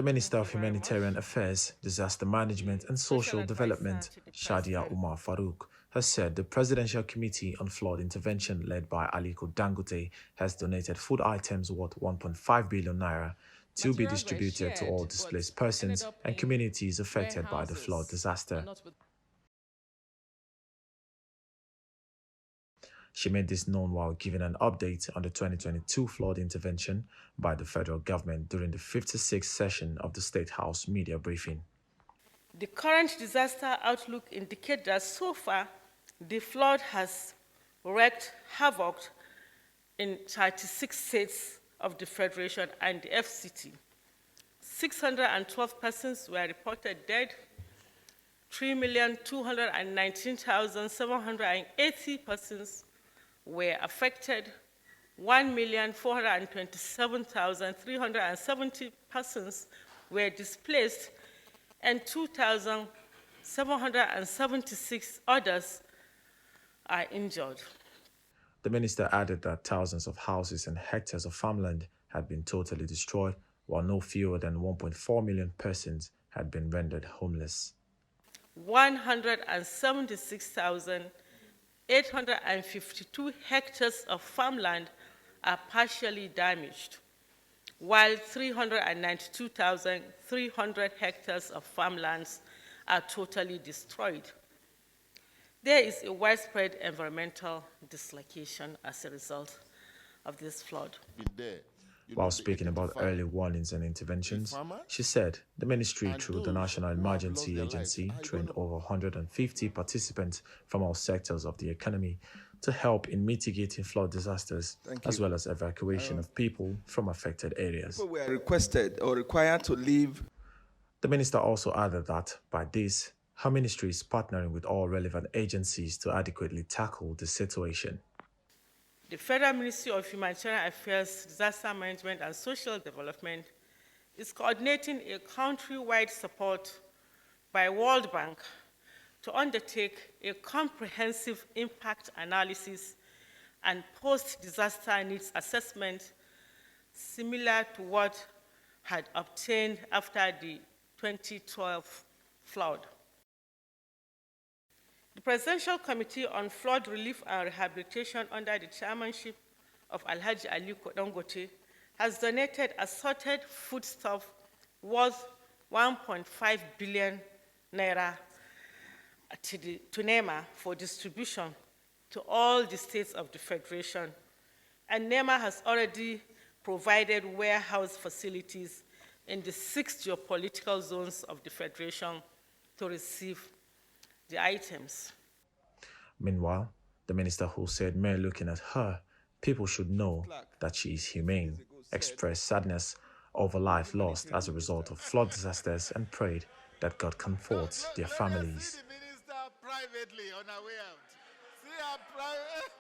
The Minister of Humanitarian Affairs, Disaster Management and Social Development, Sadiya Umar Farouq, has said the Presidential Committee on Flood Intervention led by Aliko Dangote has donated food items worth 1.5 billion naira to be distributed to all displaced persons and communities affected by the flood disaster. She made this known while giving an update on the 2022 flood intervention by the federal government during the 56th session of the State House media briefing. The current disaster outlook indicates that so far, the flood has wreaked havoc in 36 states of the Federation and the FCT. 612 persons were reported dead, 3,219,780 persons were affected, 1,427,370 persons were displaced, and 2,776 others are injured. The minister added that thousands of houses and hectares of farmland had been totally destroyed, while no fewer than 1.4 million persons had been rendered homeless. 176,852 hectares of farmland are partially damaged, while 392,300 hectares of farmlands are totally destroyed. There is a widespread environmental dislocation as a result of this flood. While speaking about early warnings and interventions, she said the ministry, through the National Emergency Agency, trained over 150 participants from all sectors of the economy to help in mitigating flood disasters, as well as evacuation of people from affected areas. People were requested or required to leave. The minister also added that, by this, her ministry is partnering with all relevant agencies to adequately tackle the situation. The Federal Ministry of Humanitarian Affairs, Disaster Management and Social Development is coordinating a country-wide support by World Bank to undertake a comprehensive impact analysis and post-disaster needs assessment similar to what had obtained after the 2012 flood. The Presidential Committee on Flood Relief and Rehabilitation under the chairmanship of Alhaji Aliko Dangote has donated assorted foodstuff worth 1.5 billion naira to NEMA for distribution to all the states of the Federation. And NEMA has already provided warehouse facilities in the 6 geopolitical zones of the Federation to receive the items. Meanwhile, the minister, who said mere looking at her, people should know that she is humane, expressed sadness over life lost as a result of flood disasters and prayed that God comforts their families. See the minister privately unaware. See her private.